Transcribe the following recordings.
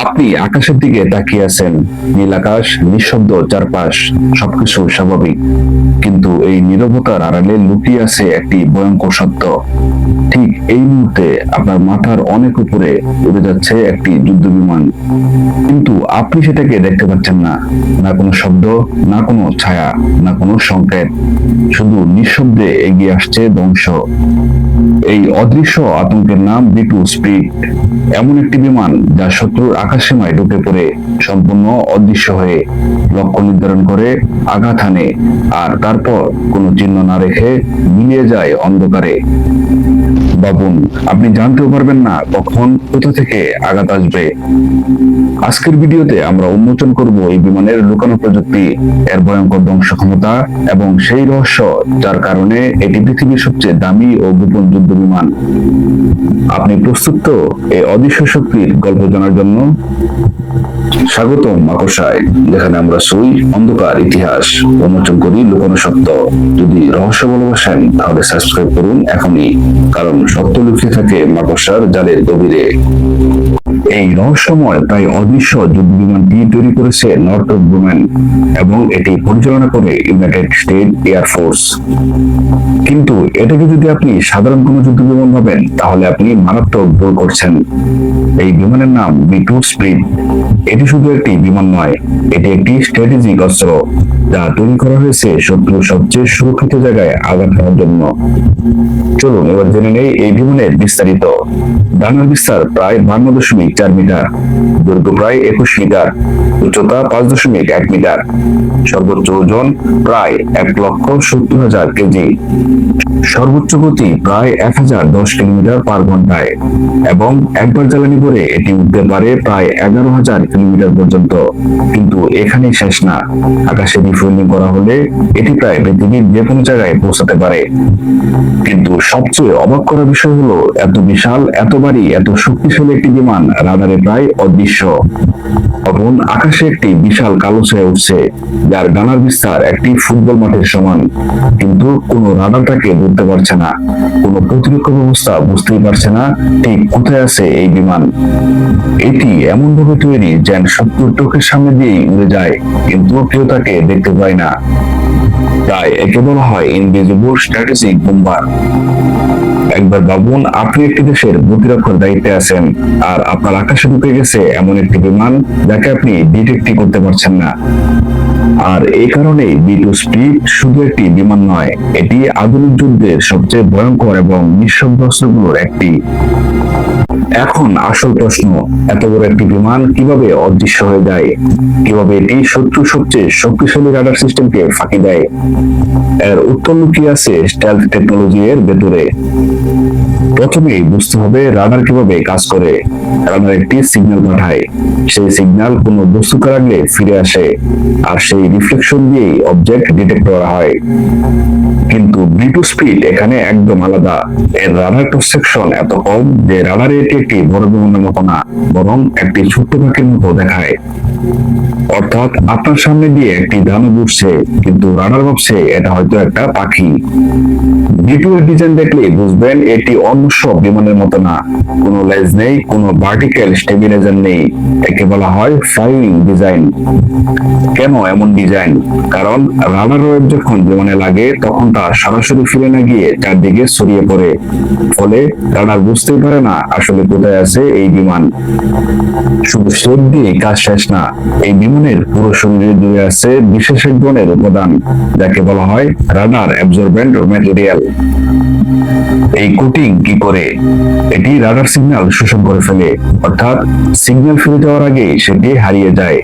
আপনি আকাশের দিকে তাকিয়ে আছেন, নীল আকাশ, নিঃশব্দ চারপাশ, সবকিছু স্বাভাবিক, কিন্তু এই নীরবতার আড়ালে লুকিয়ে আছে একটি ভয়ঙ্কর সত্য। ঠিক এই মুহূর্তে আপনার মাথার অনেক উপরে উড়ে যাচ্ছে একটি যুদ্ধ বিমান, কিন্তু আপনি সেটাকে দেখতে পাচ্ছেন না। না কোনো শব্দ, না কোনো ছায়া, না কোনো সংকেত, শুধু নিঃশব্দে এগিয়ে আসছে ধ্বংস। এই অদৃশ্য আতঙ্কের নাম B2 স্পিরিট। এমন একটি বিমান যা শত্রুর আকাশসীমায় ঢুকে পড়ে সম্পূর্ণ অদৃশ্য হয়ে লক্ষ্য নির্ধারণ করে আঘাত হানে, আর তারপর কোনো চিহ্ন না রেখে মিলিয়ে যায় অন্ধকারে। বাবুন, আপনি জানতেও পারবেন না কখন কোথা থেকে আঘাত আসবে। আজকের ভিডিওতে আমরা উন্মোচন করব এই বিমানের লুকানো প্রযুক্তি, এর ভয়ঙ্কর ধ্বংস ক্ষমতা এবং সেই রহস্য যার কারণে এটি পৃথিবীর সবচেয়ে দামি ও গোপন যুদ্ধ বিমান। আপনি প্রস্তুত তো এই অদৃশ্য শক্তির গল্প জানার জন্য? স্বাগতম মাকড়সায়, যেখানে আমরা শুই অন্ধকার ইতিহাস, উন্মোচন করি লুকানো সত্য। যদি রহস্য ভালোবাসেন তাহলে সাবস্ক্রাইব করুন এখনই, কারণ সত্য লুকিয়ে থাকে মাকড়সার জালের গভীরে। এই রহস্যময় প্রায় অদৃশ্য যুদ্ধ বিমানটি তৈরি করেছে নর্থরপ গ্রুম্যান এবং এটি পরিচালনা করে ইউনাইটেড স্টেট এয়ার ফোর্স। কিন্তু এটাকে যদি আপনি সাধারণ কোনো যুদ্ধ বিমান ভাবেন তাহলে আপনি মারাত্মক ভুল করছেন। এই বিমানের নাম B2 স্পিরিট। এটি শুধু একটি বিমান নয়, এটি একটি স্ট্র্যাটেজিক অস্ত্র যা তৈরি করা হয়েছে শত্রুর সবচেয়ে সুরক্ষিত জায়গায় আঘাত করার জন্য। চলুন এবার জেনে নেই এই বিমানের বিস্তারিত। ডানার বিস্তার প্রায় 52.4 মিটার, দৈর্ঘ্য প্রায় 21 মিটার, উচ্চতা 5.1 মিটার, সর্বোচ্চ ওজন প্রায় 1,70,000 কেজি, সর্বোচ্চ গতি প্রায় 1010 কিলোমিটার পার ঘন্টায়, এবং একবার জ্বালানি ভরে এটি উঠতে পারে প্রায় 11,000 কিলোমিটার পর্যন্ত। কিন্তু এখানেই শেষ না, আকাশে রিফুয়েলিং করা হলে এটি প্রায় পৃথিবীর যে কোনো জায়গায় পৌঁছাতে পারে। কিন্তু সবচেয়ে অবাক করা বিষয় হলো এত বিশাল, এত ভারী, এত শক্তিশালী একটি বিমান রাডারে প্রায় অদৃশ্য। তখন আকাশে একটি বিশাল কালো ছায়া উঠছে যার ডানার বিস্তার একটি ফুটবল মাঠের সমান, কিন্তু কোনো রাডার তাকে ধরতে পারছে না, কোনো প্রতিরক্ষা ব্যবস্থা বুঝতেই পারছে না ঠিক কোথায় আছে এই বিমান। এটি এমন ভাবে তৈরি যেন শত্রুর চোখের সামনে দিয়েই উড়ে যায়, কিন্তু কেউ তাকে দেখতে পায় না। তাই একে বলা হয় ইনভিজিবল স্ট্র্যাটেজিক বোম্বার। একবার ভাবুন, আপনি একটি দেশের প্রতিরক্ষার দায়িত্বে আছেন আর আপনার আকাশে ঢুকে গেছে এমন একটি বিমান যাকে আপনি ডিটেক্টই করতে পারছেন না। আর এই কারণেই B2 স্পিরিট শুধু একটি বিমান নয়, এটি আধুনিক যুদ্ধের সবচেয়ে ভয়ঙ্কর এবং নিঃশব্দ অস্ত্রগুলোর একটি। এখন আসল প্রশ্ন, এত বড় একটি বিমান কিভাবে অদৃশ্য হয়ে যায়? কিভাবে এটি শত্রুর সবচেয়ে শক্তিশালী রাডার সিস্টেমকে ফাঁকি দেয়? এর উত্তর লুকিয়ে আছে স্টেলথ টেকনোলজি এর ভেতরে। প্রথমেই বুঝতে হবে রাডার কিভাবে কাজ করে। রাডার একটি সিগন্যাল পাঠায়, সেই সিগন্যাল কোনো বস্তুকে লাগলে ফিরে আসে, আর সেই রিফ্লেকশন দিয়েই অবজেক্ট ডিটেক্ট করা হয়। কিন্তু B2 স্পিরিট এখানে একদম আলাদা। এর রাডার ক্রস সেকশন এত কম যে রাডারে এটি একটি বড় বিমানের মতো না, বরং একটি ছোট্ট পাখির মতো দেখায়। অর্থাৎ আপনার সামনে দিয়ে একটি দানব উঠছে, কিন্তু রাডার ভাবছে এটা হয়তো একটা পাখি। B2 এর ডিজাইন দেখলে বুঝবেন এটি অন্য সব বিমানের মতো না। কোনো লেজ নেই, কোনো ভার্টিক্যাল স্টেবিলাইজার নেই, একে বলা হয় ফ্লাইং ডিজাইন। কেন এমন ডিজাইন? কারণ রাডার ওয়েভ যখন বিমানে লাগে তখন তা সরাসরি ফিরে না গিয়ে চারদিকে ছড়িয়ে পড়ে, ফলে রাডার বুঝতেই পারে না আসলে কোথায় আছে এই বিমান। শুধু শেপ দিয়ে কাজ শেষ না, এই বিমানের পুরো শরীরে জুড়ে আছে বিশেষ এক ধরনের উপাদান যাকে বলা হয় রাডার অ্যাবজর্বেন্ট ম্যাটেরিয়াল। এই কোটিং কি করে? এটি রাডার সিগন্যাল শোষণ করে ফেলে, অর্থাৎ সিগন্যাল ফিরে যাওয়ার আগে সেটি হারিয়ে যায়।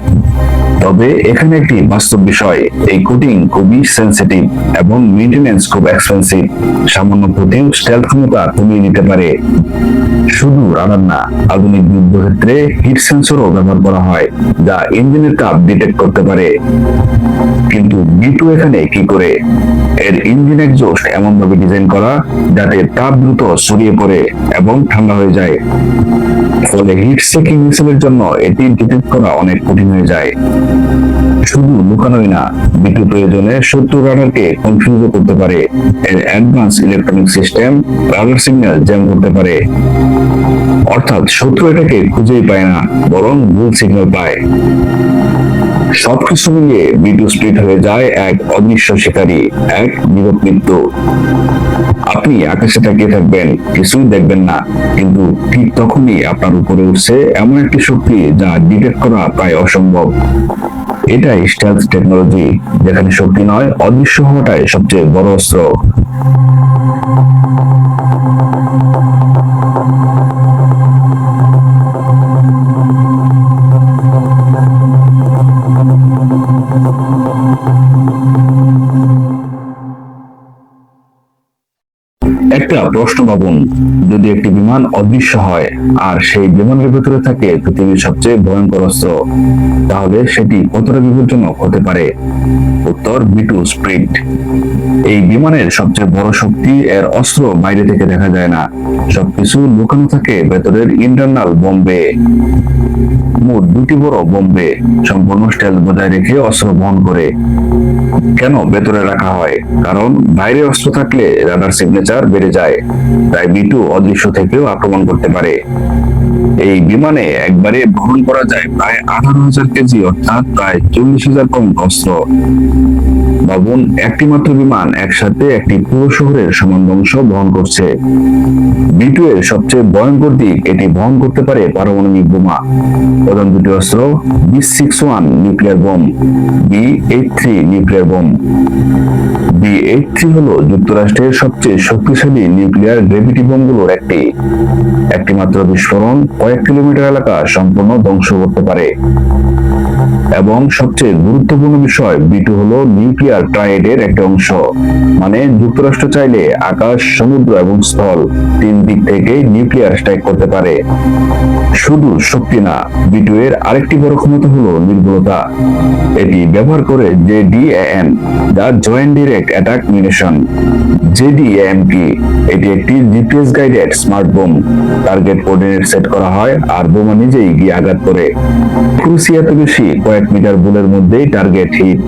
তবে এখানে একটি বাস্তব বিষয়, এই কোটিং খুবই সেনসিটিভ এবং মেইনটেনেন্স খুব এক্সপেন্সিভ। সামান্য কোটিং স্টেলথ ক্ষমতা কমিয়ে দিতে পারে। শুধু রাডার না, আধুনিক যুদ্ধক্ষেত্রে হিট সেন্সরও ব্যবহার করা হয় যা ইঞ্জিনের তাপ ডিটেক্ট করতে পারে। কিন্তু B2 এখানে কি করে? এর ইঞ্জিন এক্সজস্ট এমন ভাবে ডিজাইন করা যাতে তাপ দ্রুত ছড়িয়ে পড়ে এবং ঠান্ডা হয়ে যায়। ফলে হিট সেকিং মিসাইলের জন্য এটি ডিটেক্ট করা অনেক কঠিন হয়ে যায়। শুধু লুকানোই না, বিটু প্রয়োজনে শত্রু রাডারকে কনফিউজ করতে পারে। এর advance electronic system radar signal jam করতে পারে, অর্থাৎ শত্রু এটাকে খুঁজেই পায় না, বরং ভুল সিগন্যাল পায়। সবকিছু মিলিয়ে বিটু স্প্লিট হয়ে যায় এক অদৃশ্য শিকারী, এক নীরব মৃত্যু। আপনি আকাশে তাকিয়ে থাকবেন, কিছুই দেখবেন না, কিন্তু ঠিক তখনই আপনার উপরে উঠছে এমন একটি শক্তি যা ডিটেক্ট করা প্রায় অসম্ভব। এটাই স্টেলথ টেকনোলজি, যেখানে শক্তি নয়, অদৃশ্য হওয়াটাই সবচেয়ে বড় অস্ত্র। একটা প্রশ্ন ভাবুন, যদি একটি বিমান অদৃশ্য হয় আর সেই বিমানের ভেতরে থাকে পৃথিবীর সবচেয়ে ভয়ঙ্কর অস্ত্র, তাহলে সেটি কতটা বিপজ্জনক হতে পারে? উত্তর, বিটু স্প্লিট। এই বিমানের সবচেয়ে বড় শক্তি এর অস্ত্র বাইরে থেকে দেখা যায় না, সবকিছু লুকানো থাকে ভেতরের ইন্টারনাল বোম্বে। মোট দুটি বড় বোম্বে সম্পূর্ণ স্টেলথ বজায় রেখে অস্ত্র বহন করে। কেন ভেতরে রাখা হয়? কারণ বাইরে অস্ত্র থাকলে রাডার সিগনেচার বেড়ে যায়, তাই বিটু অদৃশ্য থেকেও আক্রমণ করতে পারে। এই বিমানে একবারে বহন করা যায় প্রায় 18,000 কেজি, অর্থাৎ প্রায় 40,000 পাউন্ড অস্ত্র। ভাবুন, একটি মাত্র বিমান একসাথে একটি পুরো শহরের সমান ধ্বংস বহন করছে। বিটু এর সবচেয়ে ভয়ঙ্কর দিক, এটি বহন করতে পারে পারমাণবিক বোমা। প্রধান দুটি অস্ত্র, B61 nuclear bomb, B83 nuclear bomb. B83 হলো যুক্তরাষ্ট্রের সবচেয়ে শক্তিশালী নিউক্লিয়ার গ্রেভিটি বোমগুলোর একটি মাত্র বিস্ফোরণ কয়েক কিলোমিটার এলাকা সম্পূর্ণ ধ্বংস করতে পারে। এবং সবচেয়ে গুরুত্বপূর্ণ বিষয়, বিটু হলো নিউক্লিয়ার ট্রায়েডের একটা অংশ, মানে যুক্তরাষ্ট্র চাইলে আকাশ, সমুদ্র এবং স্থল তিন দিক থেকে নিউক্লিয়ার স্ট্রাইক করতে পারে। শুধু শক্তি না, বিটু এর আরেকটি বড় ক্ষমতা হলো নির্ভুলতা। এটি ব্যবহার করে JDAM, যা joint direct attack munition. JDAM কি? এটি একটি GPS guided smart bomb. Target coordinate set করা হয় আর বোমা নিজেই গিয়ে আঘাত করে। ক্রুসি এত বেশি, কয়েক মিটার বুলের মধ্যেই টার্গেট হিট,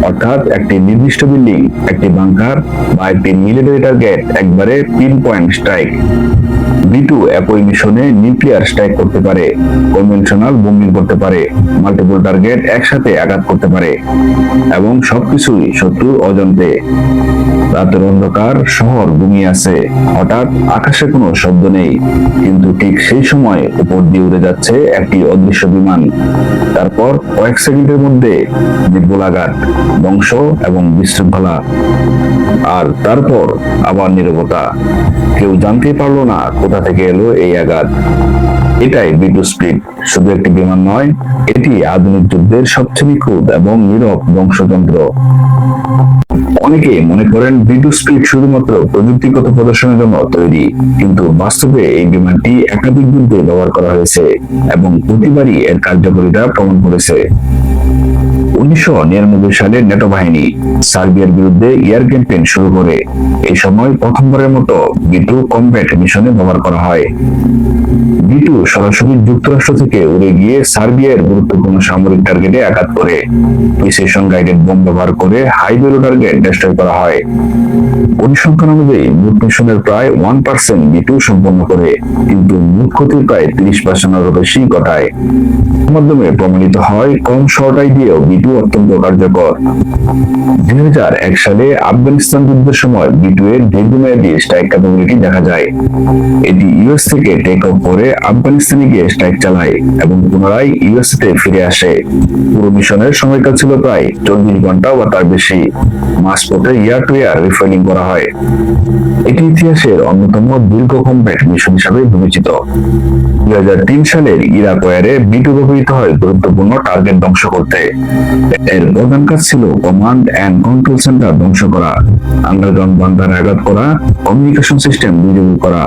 অর্থাৎ একটি নির্দিষ্ট বিল্ডিং, একটি বাংকার বা একটি মিলিটারি টার্গেট একবারে পিন পয়েন্ট স্ট্রাইক। বিটু একই মিশনে নিউক্লিয়ার স্ট্রাইক করতে পারে, কনভেনশনাল বোমিং করতে পারে, মাল্টিপল টার্গেট একসাথে আঘাত করতে পারে, এবং সবকিছুই শত্রুর অজান্তে। রাতের অন্ধকার, শহর ঘুমিয়ে আছে, হঠাৎ আকাশে কোনো শব্দ নেই, কিন্তু ঠিক সেই সময় উপর দিয়ে উড়ে যাচ্ছে একটি অদৃশ্য বিমান। তারপর কয়েক সেকেন্ডের মধ্যে নির্ভুল আঘাত, ধ্বংস এবং বিশৃঙ্খলা। আর তারপর আবার নীরবতা। কেউ জানতে পারলো না কোথা থেকে এলো এই আঘাত। এটাই বিটু স্প্লিট। শুধু একটি বিমান নয়, এটি আধুনিক যুদ্ধের সবচেয়ে নিখুঁত এবং নীরব ধ্বংসযন্ত্র। অনেকে মনে করেন বিটু স্প্লিট শুধুমাত্র প্রযুক্তিগত প্রদর্শনের জন্য তৈরি, কিন্তু বাস্তবে এই বিমানটি একাধিক যুদ্ধে ব্যবহার করা হয়েছে এবং প্রতিবারই এর কার্যকারিতা প্রমাণ করেছে। 1999 সালে নেটো বাহিনী সার্বিয়ার বিরুদ্ধে এয়ার ক্যাম্পেইন শুরু করে। এই সময় প্রথমবারের মতো বিটু কমব্যাট মিশনে ব্যবহার করা হয়। বিটু সরাসরি যুক্তরাষ্ট্র থেকে উড়ে গিয়ে সার্বিয়ার গুরুত্বপূর্ণ সামরিক টার্গেটে আঘাত করে। প্রিসিশন গাইডেড বোম ব্যবহার করে হাই ভ্যালু টার্গেট ডিস্ট্রয় করা হয়। পরিসংখ্যান অনুযায়ী মোট মিশনের প্রায় 1% বিটু সম্পন্ন করে, কিন্তু মোট ক্ষতির প্রায় 30%-এরও বেশি ঘটায়। মাধ্যমে প্রমাণিত হয় কম শর্টাই দিয়েও বিটু অত্যন্ত কার্যকর। 2001 সালে আফগানিস্তান যুদ্ধের সময় বিটু এর দীর্ঘমেয়াদী স্ট্রাইক ক্যাপাবিলিটি দেখা যায়। এটি ইউএস থেকে টেক অফ করে আফগানিস্তানে গিয়ে স্ট্রাইক চালায় এবং পুনরায় ইউএস তে ফিরে আসে। পুরো মিশনের সময়কাল ছিল প্রায় 24 ঘন্টা বা তার বেশি। মাঝপথে এয়ার টু এয়ার রিফুয়েলিং করা হয়। এটি ইতিহাসের অন্যতম দীর্ঘ কমব্যাট মিশন হিসাবে বিবেচিত। 2003 সালের ইরাক ওয়ারে বিটু ব্যবহৃত হয় গুরুত্বপূর্ণ টার্গেট ধ্বংস করতে। এর প্রধান কাজ ছিল কমান্ড এন্ড কন্ট্রোল সেন্টার ধ্বংস করা, আন্ডারগ্রাউন্ড বাংকারে আঘাত করা, কমিউনিকেশন সিস্টেম ডিসেবল করা।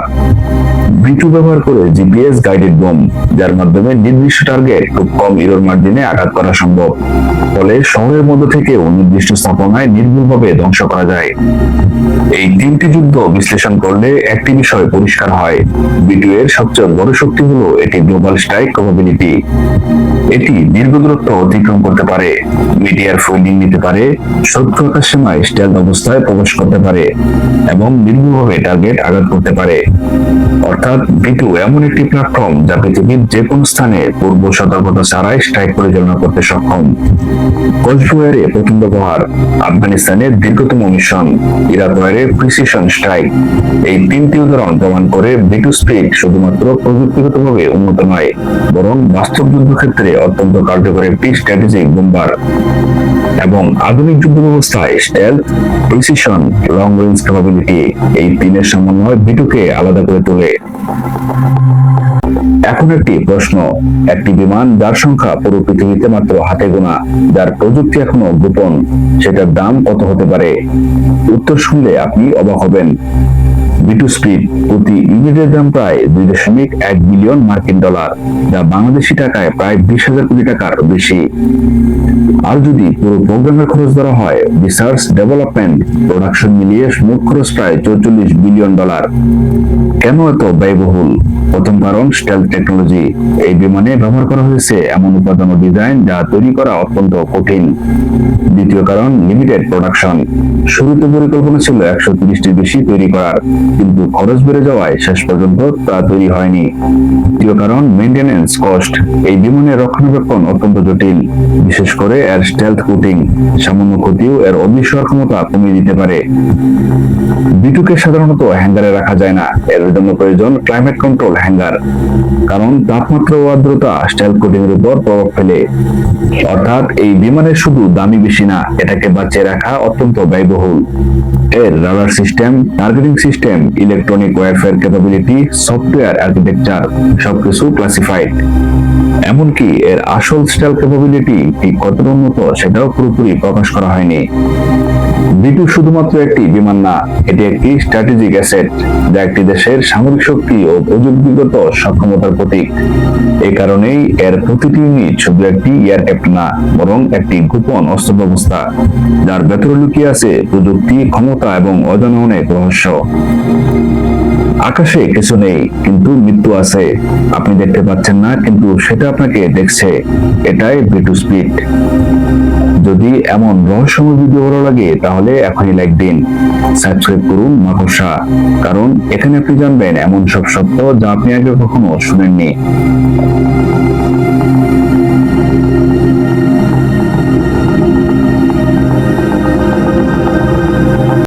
V2 ব্যবহার করে জিপিএস গাইডেড বোম, যার মাধ্যমে নির্দিষ্ট টার্গেট খুব কম এরর মার্জিনে আঘাত করা সম্ভব। ফলে শহরের মধ্যে থেকেও নির্দিষ্ট স্থাপনায় নির্ভুলভাবে ধ্বংস করা যায়। এই তিনটি যুদ্ধ বিশ্লেষণ করলে একটি বিষয় পরিষ্কার হয়, V2 এর সবচেয়ে বড় শক্তি হলো এটি গ্লোবাল স্ট্রাইক ক্যাপাবিলিটি। এটি দীর্ঘ দূরত্ব অতিক্রম করতে পারে, মিডিয়ার ফোল্ডিং নিতে পারে, শত্রু আকাশ সীমায় স্টেলথ অবস্থায় প্রবেশ করতে পারে এবং নির্ভুলভাবে টার্গেট আঘাত করতে পারে। অর্থাৎ V2 এমন একটি প্ল্যাটফর্ম যা পৃথিবীর যে কোনো স্থানে পূর্ব সতর্কতা ছাড়াই স্ট্রাইক পরিচালনা করতে সক্ষম। কক্সবাজারে প্রথম ব্যবহার, আফগানিস্তানের দীর্ঘতম মিশন, ইরাক ওয়ারে প্রিসিশন স্ট্রাইক, এই তিনটি উদাহরণ প্রমাণ করে V2 স্পিড শুধুমাত্র প্রযুক্তিগতভাবে উন্নত নয়, বরং বাস্তব যুদ্ধক্ষেত্রে অত্যন্ত কার্যকর একটি স্ট্র্যাটেজিক বোম্বার। এবং আধুনিক যুদ্ধ ব্যবস্থায় stealth, precision, long range capability, এই তিনের সমন্বয় V2 কে আলাদা করে তোলে। এখন একটি প্রশ্ন, একটি বিমান যার সংখ্যা পুরো পৃথিবীতে মাত্র হাতে গোনা, যার প্রযুক্তি এখনো গোপন, সেটার দাম কত হতে পারে? উত্তর শুনলে আপনি অবাক হবেন। V2 স্পিড প্রতি ইউনিটের দাম প্রায় 2.1 বিলিয়ন মার্কিন ডলার, যা বাংলাদেশি টাকায় প্রায় 20,000 কোটি টাকার বেশি। আর যদি পুরো প্রোগ্রামের খরচ ধরা হয়, রিসার্চ, ডেভেলপমেন্ট, প্রোডাকশন মিলিয়ে মোট খরচ প্রায় 44 বিলিয়ন ডলার। কেন এত ব্যয়বহুল? প্রথম কারণ স্টেলথ টেকনোলজি। এই বিমানে ব্যবহার করা হয়েছে এমন উপাদান ও ডিজাইন যা তৈরি করা অত্যন্ত কঠিন। দ্বিতীয় কারণ লিমিটেড প্রোডাকশন। শুরুতে পরিকল্পনা ছিল 130টির বেশি তৈরি করার, কিন্তু খরচ বেড়ে যাওয়ায় শেষ পর্যন্ত তা তৈরি হয়নি। তৃতীয় কারণ মেইনটেনেন্স কস্ট। এই বিমানের রক্ষণাবেক্ষণ অত্যন্ত জটিল, বিশেষ করে এর স্টেলথ কোটিং। সামান্য ক্ষতিও এর অবিশ্বাস ক্ষমতা কমিয়ে দিতে পারে। V2 কে সাধারণত হ্যাঙ্গারে রাখা যায় না, এর জন্য প্রয়োজন ক্লাইমেট কন্ট্রোল হ্যাঙ্গার, কারণ তাপমাত্রা ও আর্দ্রতা স্টেলথ কোটিং এর উপর প্রভাব ফেলে। অর্থাৎ এই বিমানের শুধু দামি বেশি না, এটাকে বাঁচিয়ে রাখা অত্যন্ত ব্যয়বহুল। এর radar system, targeting system, electronic warfare capability, software architecture সবকিছু ক্লাসিফাইড। এমনকি এর আসল স্টেলথ ক্যাপাবিলিটি ঠিক কতটা উন্নত সেটাও পুরোপুরি প্রকাশ করা হয়নি। V2 শুধুমাত্র একটি বিমান না, এটি একটি স্ট্র্যাটেজিক অ্যাসেট, যা একটি দেশের সামরিক শক্তি ও প্রযুক্তিগত সক্ষমতার প্রতীক। এই কারণেই এর প্রতিটি ইউনিট শুধু একটি এয়ারক্রাফট না, বরং একটি গোপন অস্ত্র ব্যবস্থা, যার ভেতরে লুকিয়ে আছে প্রযুক্তি, ক্ষমতা এবং অজানা অনেক রহস্য। আকাশে কিছু নেই, কিন্তু মৃত্যু আছে। আপনি দেখতে পাচ্ছেন না, কিন্তু সেটা আপনাকে দেখছে। এটাই V2 স্পিড। যদি এমন রহস্যময় ভিডিও ভালো লাগে তাহলে এখনই লাইক দিন, সাবস্ক্রাইব করুন মাকড়সা, কারণ এখানে আপনি জানবেন এমন সব সত্য যা আপনি আগে কখনো শুনেননি।